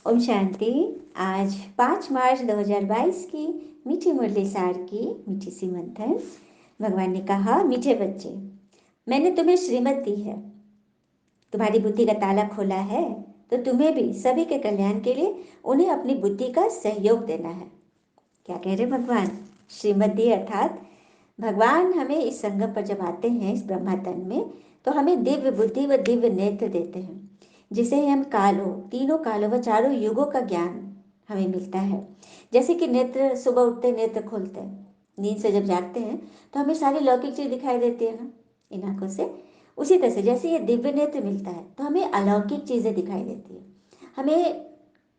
ओम शांति। आज 5 मार्च 2022 की मीठी मुरली सार की मीठी सी मंथन। भगवान ने कहा, मीठे बच्चे, मैंने तुम्हें श्रीमत दी है, तुम्हारी बुद्धि का ताला खोला है, तो तुम्हें भी सभी के कल्याण के लिए उन्हें अपनी बुद्धि का सहयोग देना है। क्या कह रहे भगवान? श्रीमत दी अर्थात भगवान हमें इस संगम पर जब आते हैं, इस ब्रह्मातन में, तो हमें दिव्य बुद्धि व दिव्य नेत्र देते हैं, जिसे हम कालों, तीनों कालों व चारों युगों का ज्ञान हमें मिलता है। जैसे कि नेत्र सुबह उठते नेत्र खोलते हैं, नींद से जब जागते हैं तो हमें सारी लौकिक चीज दिखाई देती है ना, इन आंखों से। उसी तरह से जैसे ये दिव्य नेत्र मिलता है तो हमें अलौकिक चीजें दिखाई देती है। हमें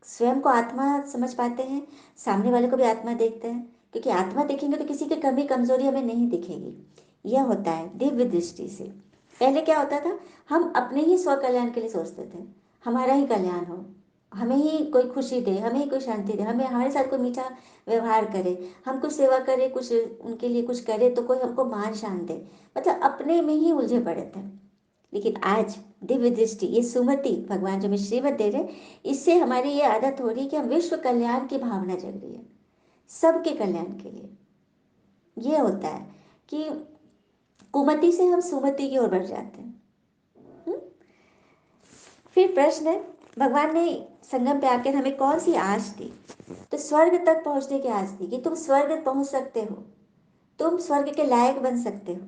स्वयं को आत्मा समझ पाते हैं, सामने वाले को भी आत्मा देखते हैं, क्योंकि आत्मा देखेंगे तो किसी की कमी कमजोरी हमें नहीं दिखेगी। यह होता है दिव्य दृष्टि से। पहले क्या होता था, हम अपने ही स्व कल्याण के लिए सोचते थे, हमारा ही कल्याण हो, हमें ही कोई खुशी दे, हमें ही कोई शांति दे, हमें हमारे साथ कोई मीठा व्यवहार करे, हम कुछ सेवा करें, कुछ उनके लिए कुछ करें तो कोई हमको मान शान दे। मतलब अपने में ही उलझे पड़े थे। लेकिन आज दिव्य दृष्टि, ये सुमति भगवान जो हमें श्रीमत दे रहे, इससे हमारी ये आदत हो रही है कि हम विश्व कल्याण की भावना जग रही है, सबके कल्याण के लिए। ये होता है कि कुमति से हम सुमति की ओर बढ़ जाते हैं। हम्म? फिर प्रश्न है, भगवान ने संगम पे आकर हमें कौन सी आश दी? तो स्वर्ग तक पहुंचने की आश दी कि तुम स्वर्ग पहुंच सकते हो, तुम स्वर्ग के लायक बन सकते हो।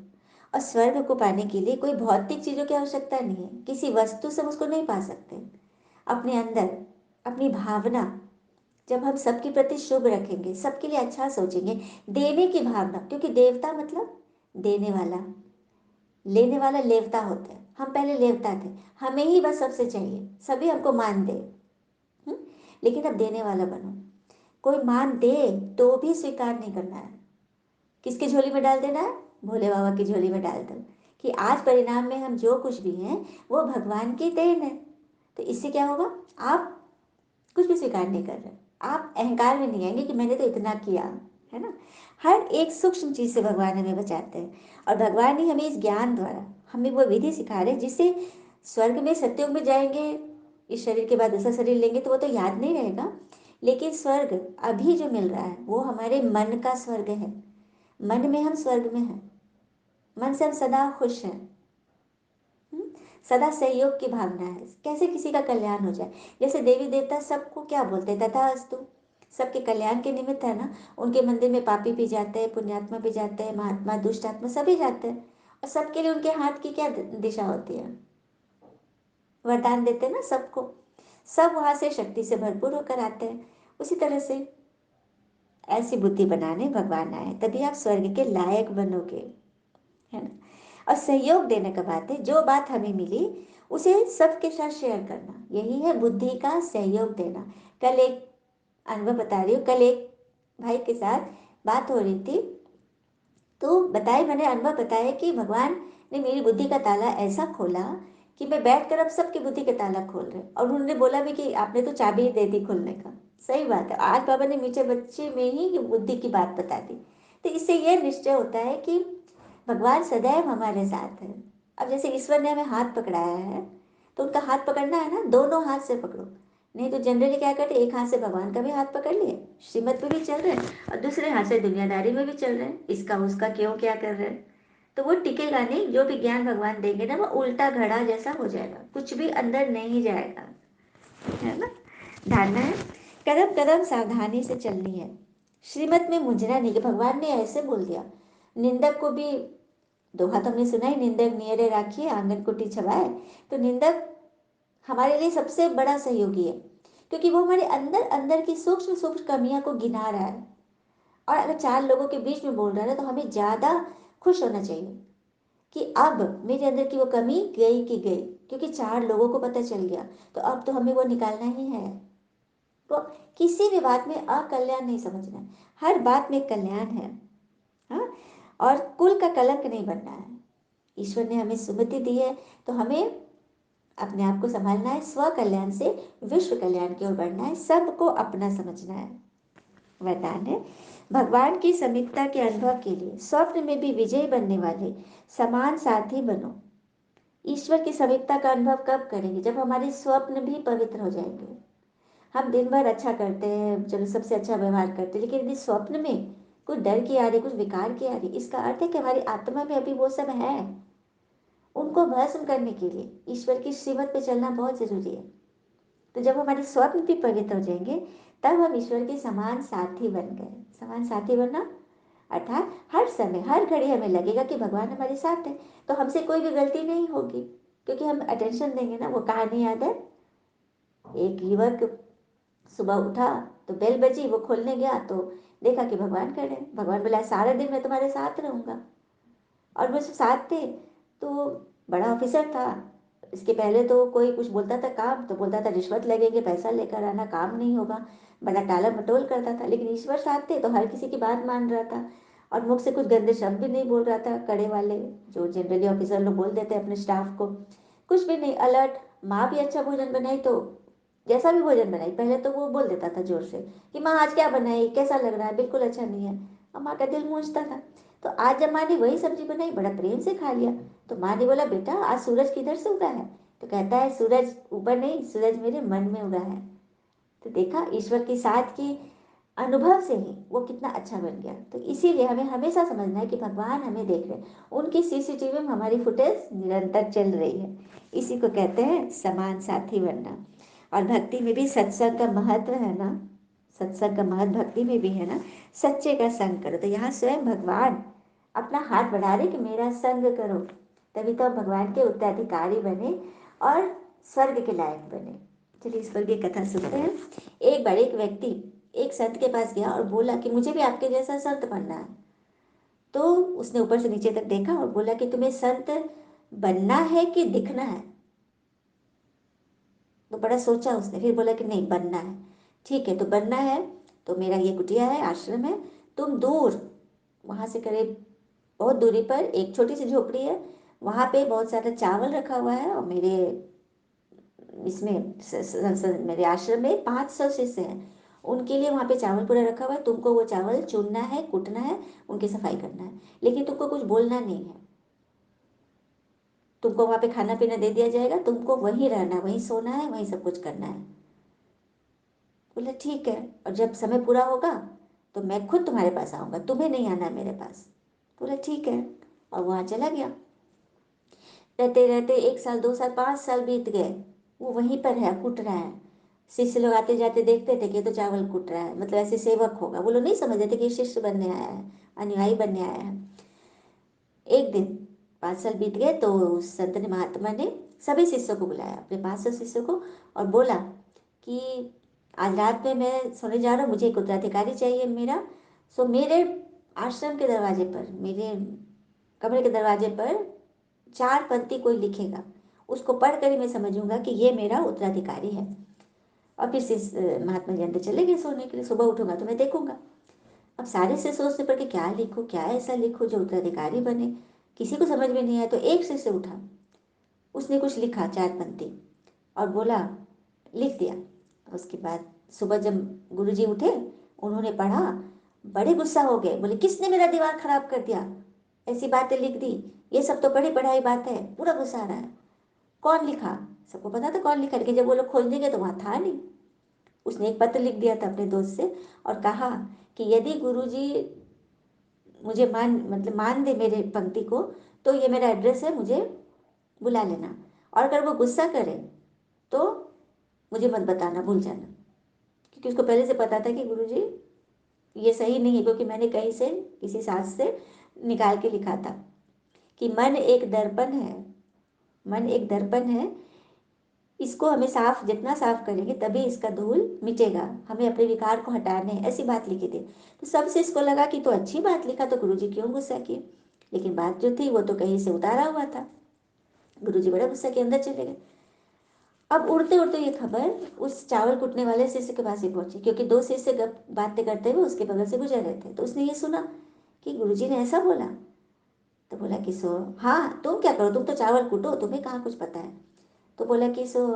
और स्वर्ग को पाने के लिए कोई भौतिक चीजों की आवश्यकता नहीं है, किसी वस्तु से हम उसको नहीं पा सकते। अपने अंदर अपनी भावना, जब हम सबके प्रति शुभ रखेंगे, सबके लिए अच्छा सोचेंगे, देने की भावना, क्योंकि देवता मतलब देने वाला, लेने वाला लेवता होता है। हम पहले लेवता थे, हमें ही बस सबसे चाहिए, सभी हमको मान दे। हम्म? लेकिन अब देने वाला बनो। कोई मान दे तो भी स्वीकार नहीं करना है। किसकी झोली में डाल देना है? भोले बाबा की झोली में डाल दो, कि आज परिणाम में हम जो कुछ भी हैं वो भगवान की देन है। तो इससे क्या होगा? आप कुछ भी स्वीकार नहीं कर रहे, आप अहंकार में नहीं आएंगे कि मैंने तो इतना किया, है ना। हर एक सूक्ष्म चीज से भगवान हमें बचाते हैं, और भगवान ही हमें इस ज्ञान द्वारा हमें वो विधि सिखा रहे हैं, जिससे स्वर्ग में, सत्युग में जाएंगे, इस शरीर के बाद दूसरा शरीर लेंगे तो वो तो याद नहीं रहेगा। लेकिन स्वर्ग अभी जो मिल रहा है वो हमारे मन का स्वर्ग है। मन में हम स्वर्ग में हैं, मन से हम सदा खुश हैं। हम्म? सदा सहयोग की भावना है, कैसे किसी का कल्याण हो जाए। जैसे देवी देवता सबको क्या बोलते हैं? तथास्तु। सबके कल्याण के निमित्त है ना। उनके मंदिर में पापी भी जाते हैं, पुण्यात्मा भी जाते हैं, महात्मा दुष्ट आत्मा सभी जाते हैं, और सबके लिए उनके हाथ की क्या दिशा होती है? वरदान देते हैं ना सबको। सब वहां से शक्ति से भरपूर होकर आते हैं। उसी तरह से ऐसी बुद्धि बनाने भगवान आए, तभी आप स्वर्ग के लायक बनोगे, है ना। और सहयोग देने का बात है, जो बात हमें मिली उसे सबके साथ शेयर करना, यही है बुद्धि का सहयोग देना। कल एक अनुभव बता रही हूँ, कल एक भाई के साथ बात हो रही थी, तो बताई, मैंने अनुभव बताया कि भगवान ने मेरी बुद्धि का ताला ऐसा खोला कि मैं बैठकर अब सबकी बुद्धि का ताला खोल रहे, और उन्होंने बोला भी कि आपने तो चाबी दे दी खोलने का। सही बात है, आज बाबा ने मीठे बच्चे में ही ये बुद्धि की बात बता दी। तो इससे यह निश्चय होता है कि भगवान सदैव हमारे साथ है। अब जैसे ईश्वर ने हमें हाथ पकड़ाया है, तो उनका हाथ पकड़ना है ना, दोनों हाथ से पकड़ो। नहीं तो जनरली क्या करते, एक हाथ से भगवान का भी हाथ पकड़ लिए, श्रीमत पे भी चल रहे हैं, और दूसरे हाथ से दुनियादारी में भी चल रहे हैं, इसका उसका क्यों क्या कर रहे हैं। तो वो टिकेगा नहीं। जो भी ज्ञान भगवान देंगे ना, वो उल्टा घड़ा जैसा हो जाएगा, कुछ भी अंदर नहीं जाएगा, है ना। ध्यान है, कदम कदम सावधानी से चलनी है, श्रीमत में मुंझना नहीं। कि भगवान ने ऐसे बोल दिया, निंदक को भी दोहा तो हमने सुना ही, निंदक नियरे राखिए आंगन कुटी छवाए। तो निंदक हमारे लिए सबसे बड़ा सहयोगी है, क्योंकि वो हमारे अंदर अंदर की सूक्ष्म सूक्ष्म कमियां को गिना रहा है। और अगर चार लोगों के बीच में बोल रहा है तो हमें ज्यादा खुश होना चाहिए कि अब मेरे अंदर की वो कमी गई की गई, क्योंकि चार लोगों को पता चल गया, तो अब तो हमें वो निकालना ही है। तो किसी भी बात में अकल्याण नहीं समझना है, हर बात में कल्याण है। हाँ, और कुल का कलंक नहीं बनना है। ईश्वर ने हमें सुमति दी है, तो हमें अपने आप को संभालना है, स्व कल्याण से विश्व कल्याण की ओर बढ़ना है, सबको अपना समझना है। वरदान है, भगवान की समीपता के अनुभव के लिए स्वप्न में भी विजयी बनने वाले समान साथी बनो। ईश्वर की समीपता का अनुभव कब करेंगे? जब हमारे स्वप्न भी पवित्र हो जाएंगे, हम दिन भर अच्छा करते हैं, चलो सबसे अच्छा व्यवहार करते हैं, लेकिन यदि स्वप्न में कुछ डर की आ रही, कुछ विकार की आ रही, इसका अर्थ है कि हमारी आत्मा में अभी वो सब है। उनको भस्म करने के लिए ईश्वर की श्रीमत पे चलना बहुत जरूरी है। तो जब हमारे स्वप्न भी पवित्र हो जाएंगे, तब हम ईश्वर के समान साथी बन गए। समान साथी बनना अर्थात हर समय हर घड़ी हमें लगेगा कि भगवान हमारे साथ है, तो हमसे कोई भी गलती नहीं होगी, क्योंकि हम अटेंशन देंगे ना। वो कहानी याद है, एक युवक सुबह उठा तो बेल बजी, वो खोलने गया तो देखा कि भगवान खड़े हैं। भगवान बोला सारा दिन मैं तुम्हारे साथ रहूंगा। और वो सब साथ थे। तो बड़ा ऑफिसर था। इसके पहले तो कोई कुछ बोलता था काम तो बोलता था रिश्वत लगेंगे, पैसा लेकर आना, काम नहीं होगा, बड़ा टाला मटोल करता था। लेकिन ईश्वर साथ थे तो हर किसी की बात मान रहा था, और मुख से कुछ गंदे शब्द भी नहीं बोल रहा था, कड़े वाले जो जनरली ऑफिसर लोग बोल देते हैं अपने स्टाफ को। कुछ भी नहीं, अलर्ट। माँ भी अच्छा भोजन बनाई तो जैसा भी भोजन बनाई, पहले तो वो बोल देता था जोर से कि माँ आज क्या बनाई, कैसा लग रहा है, बिल्कुल अच्छा नहीं है। और माँ का दिल मूंझता था। तो आज जब माँ ने वही सब्जी बनाई, बड़ा प्रेम से खा लिया। तो माँ ने बोला बेटा आज सूरज किधर से उगा है? तो कहता है सूरज ऊपर नहीं, सूरज मेरे मन में उगा है। तो देखा, ईश्वर के साथ की अनुभव से ही वो कितना अच्छा बन गया। तो इसीलिए हमें हमेशा समझना है कि भगवान हमें देख रहे हैं, उनकी सीसीटीवी में हमारी फुटेज निरंतर चल रही है। इसी को कहते हैं समान साथी बनना। और भक्ति में भी सत्संग का महत्व है ना, सत्संग का महत्व भक्ति में भी है ना। सच्चे का संग करो, तो यहाँ स्वयं भगवान अपना हाथ बढ़ा रहे कि मेरा संग करो, तभी तो हम भगवान के उत्तराधिकारी बने और स्वर्ग के लायक बने। चलिए इस पर भी कथा सुनते हैं। एक बार एक व्यक्ति एक संत के पास गया और बोला कि मुझे भी आपके जैसा संत बनना है। तो उसने ऊपर से नीचे तक देखा और बोला कि तुम्हें संत बनना है कि दिखना है? तो बड़ा सोचा उसने, फिर बोला कि नहीं, बनना है। ठीक है, तो बनना है तो मेरा ये कुटिया है, आश्रम है, तुम दूर वहां से करीब बहुत दूरी पर एक छोटी सी झोपड़ी है, वहां पे बहुत सारा चावल रखा हुआ है। और मेरे इसमें मेरे आश्रम में 500 शिष्य हैं, उनके लिए वहाँ पे चावल पूरा रखा हुआ है। तुमको वो चावल चुनना है, कूटना है, उनकी सफाई करना है, लेकिन तुमको कुछ बोलना नहीं है। तुमको वहाँ पे खाना पीना दे दिया जाएगा, तुमको वहीं रहना है, वहीं सोना है, वहीं सब कुछ करना है। बोले ठीक है, और जब समय पूरा होगा तो मैं खुद तुम्हारे पास आऊँगा, तुम्हें नहीं आना है मेरे पास। बोले ठीक है, और वहाँ चला गया। रहते रहते 1 साल, 2 साल, 5 साल बीत गए। वो वहीं पर है, कुट रहा है। शिष्य लोग आते जाते देखते थे कि ये तो चावल कुट रहा है, मतलब ऐसे सेवक होगा। वो लोग नहीं समझते थे कि ये शिष्य बनने आया है, अनुयायी बनने आया है। एक दिन 5 साल बीत गए तो उस संत ने, महात्मा ने सभी शिष्यों को बुलाया, अपने 500 शिष्यों को, और बोला कि आज रात में मैं सोने जा रहा हूँ, मुझे एक उत्तराधिकारी चाहिए मेरा। सो मेरे आश्रम के दरवाजे पर, मेरे कमरे के दरवाजे पर 4 पंक्ति कोई लिखेगा, उसको पढ़कर ही मैं समझूंगा कि ये मेरा उत्तराधिकारी है। और फिर महात्मा जी अंदर चले गए सोने के लिए। सुबह उठूंगा तो मैं देखूंगा। अब सारे से सोचने पर कि क्या लिखूं, क्या ऐसा लिखूं जो उत्तराधिकारी बने। किसी को समझ में नहीं आया, तो एक शिष्य उठा, उसने कुछ लिखा 4 पंक्ति और बोला, लिख दिया। उसके बाद सुबह जब गुरुजी उठे, उन्होंने पढ़ा, बड़े गुस्सा हो गए। बोले किसने मेरा दिमाग खराब कर दिया, ऐसी बातें लिख दी, ये सब तो पढ़ी पढ़ाई बात है। पूरा गुस्सा आ रहा है, कौन लिखा? सबको पता था कौन लिखा, लेकिन जब वो लोग खोजने गए तो वहां था नहीं। उसने एक पत्र लिख दिया था अपने दोस्त से और कहा कि यदि गुरुजी मुझे मान दे मेरे पंक्ति को, तो ये मेरा एड्रेस है, मुझे बुला लेना। और अगर वो गुस्सा करे तो मुझे मत बताना, भूल जाना। क्योंकि उसको पहले से पता था कि गुरुजी ये सही नहीं है, क्योंकि मैंने कहीं से किसी शास्त्र से निकाल के लिखा था कि मन एक दर्पण है, मन एक दर्पण है, इसको हमें साफ, जितना साफ करेंगे तभी इसका धूल मिटेगा, हमें अपने विकार को हटाने हैं, ऐसी बात लिखी थी। तो सबसे इसको लगा कि तो अच्छी बात लिखा, तो गुरुजी क्यों गुस्सा किए। लेकिन बात जो थी वो तो कहीं से उतारा हुआ था। गुरुजी बड़ा गुस्सा के अंदर चले गए। अब उड़ते उड़ते ये खबर उस चावल कुटने वाले शिष्य के पास ही पहुंची, क्योंकि दो शिष्य बातें करते हुए उसके बगल से गुजर रहे थे। तो उसने ये सुना कि गुरुजी ने ऐसा बोला। तो बोला कि सो हाँ, तुम क्या करो, तुम तो चावल कूटो, तुम्हें कहाँ कुछ पता है। तो बोला कि सो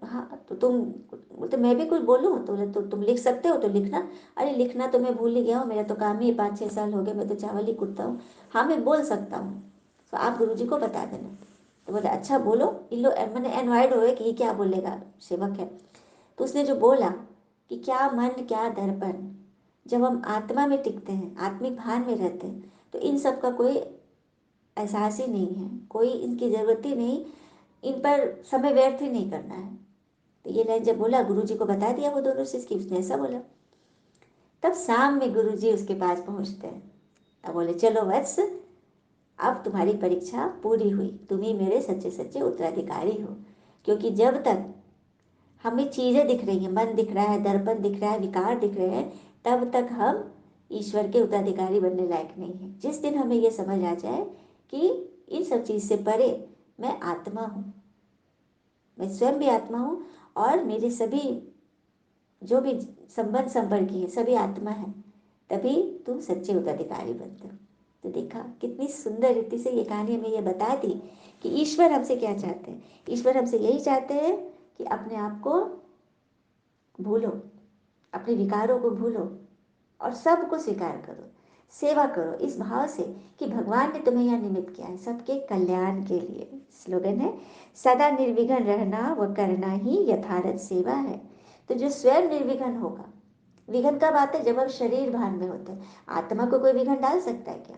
हाँ, तो तुम, बोलते मैं भी कुछ बोलूँ? तो बोले तो तुम लिख सकते हो तो लिखना। अरे लिखना तो मैं भूल ही गया हूँ, मेरा तो काम ही 5-6 साल हो गए, मैं तो चावल ही कुटता हूँ। हाँ मैं बोल सकता हूँ, तो आप गुरुजी को बता देना। तो बोले अच्छा बोलो। इन लोग मैंने एनवायर्ड हो कि ये क्या बोलेगा, सेवक है। तो उसने जो बोला कि क्या मन क्या दर्पण, जब हम आत्मा में टिकते हैं, आत्मिक भान में रहते हैं, तो इन सब का कोई एहसास ही नहीं है, कोई इनकी ज़रूरत ही नहीं, इन पर समय व्यर्थ ही नहीं करना है। तो ये लाइन जब बोला, गुरु जी को बता दिया वो दोनों चीज़ की, उसने ऐसा बोला। तब शाम में गुरु जी उसके पास पहुंचते हैं। अब बोले, चलो वत्स, अब तुम्हारी परीक्षा पूरी हुई, तुम ही मेरे सच्चे सच्चे उत्तराधिकारी हो। क्योंकि जब तक हमें चीज़ें दिख रही हैं, मन दिख रहा है, दर्पण दिख रहा है, विकार दिख रहे हैं, तब तक हम ईश्वर के उत्तराधिकारी बनने लायक नहीं हैं। जिस दिन हमें ये समझ आ जाए कि इन सब चीज़ से परे मैं आत्मा हूँ, मैं स्वयं भी आत्मा हूँ, और मेरे सभी जो भी संबंध संपर्की है सभी आत्मा है, तभी तुम सच्चे उत्तराधिकारी बनते हो। तो देखा कितनी सुंदर रीति से ये कहानी हमें ये बता दी कि ईश्वर हमसे क्या चाहते हैं। ईश्वर हमसे यही चाहते हैं कि अपने आप को भूलो, अपने विकारों को भूलो और सबको स्वीकार करो, सेवा करो इस भाव से कि भगवान ने तुम्हें यहाँ निमित्त किया है सबके कल्याण के लिए। स्लोगन है, सदा निर्विघ्न रहना व करना ही यथार्थ सेवा है। तो जो स्वयं निर्विघ्न होगा, विघ्न कब आते हैं, जब हम शरीर भान में होते हैं। आत्मा को कोई विघ्न डाल सकता है क्या?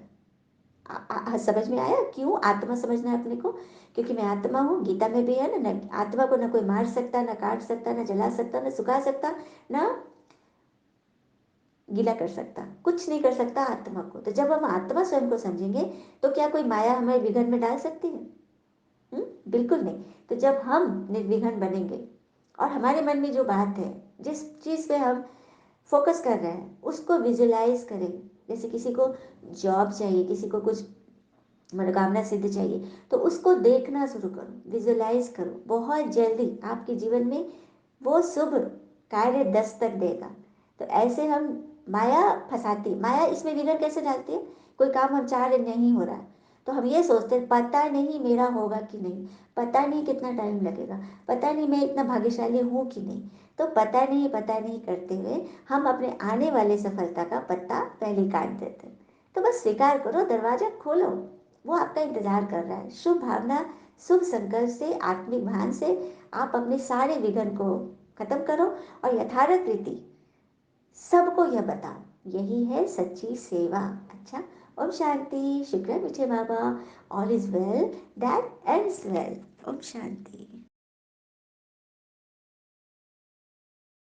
समझ में आया क्यों आत्मा समझना है अपने को? क्योंकि मैं आत्मा हूँ, गीता में भी है ना, आत्मा को ना कोई मार सकता, ना काट सकता, ना जला सकता, ना सुखा सकता, ना गीला कर सकता, कुछ नहीं कर सकता आत्मा को। तो जब हम आत्मा स्वयं को समझेंगे तो क्या कोई माया हमें विघ्न में डाल सकती है? बिल्कुल नहीं। तो जब हम निर्विघ्न बनेंगे और हमारे मन में जो बात है, जिस चीज़ पे हम फोकस कर रहे हैं, उसको विजुलाइज करें। जैसे किसी को जॉब चाहिए, किसी को कुछ मनोकामना सिद्ध चाहिए, तो उसको देखना शुरू करो, विजुलाइज करो, बहुत जल्दी आपके जीवन में वो शुभ कार्य दस्तक देगा। तो ऐसे हम माया फंसाती, माया इसमें विघ्न कैसे डालती है? कोई काम हम चाह रहे नहीं हो रहा, तो हम ये सोचते हैं पता नहीं मेरा होगा कि नहीं, पता नहीं कितना टाइम लगेगा, पता नहीं मैं इतना भाग्यशाली हूँ कि नहीं। तो पता नहीं करते हुए हम अपने आने वाले सफलता का पत्ता पहले काट देते हैं। तो बस स्वीकार करो, दरवाजा खोलो, वो आपका इंतजार कर रहा है। शुभ भावना, शुभ संकल्प से, आत्मिक भान से आप अपने सारे विघ्न को खत्म करो और यथार्थ रीति सबको यह बताओ, यही है सच्ची सेवा। अच्छा, ओम शांति। शुक्र मीठे बाबा, all is well that ends well. ओम शांति।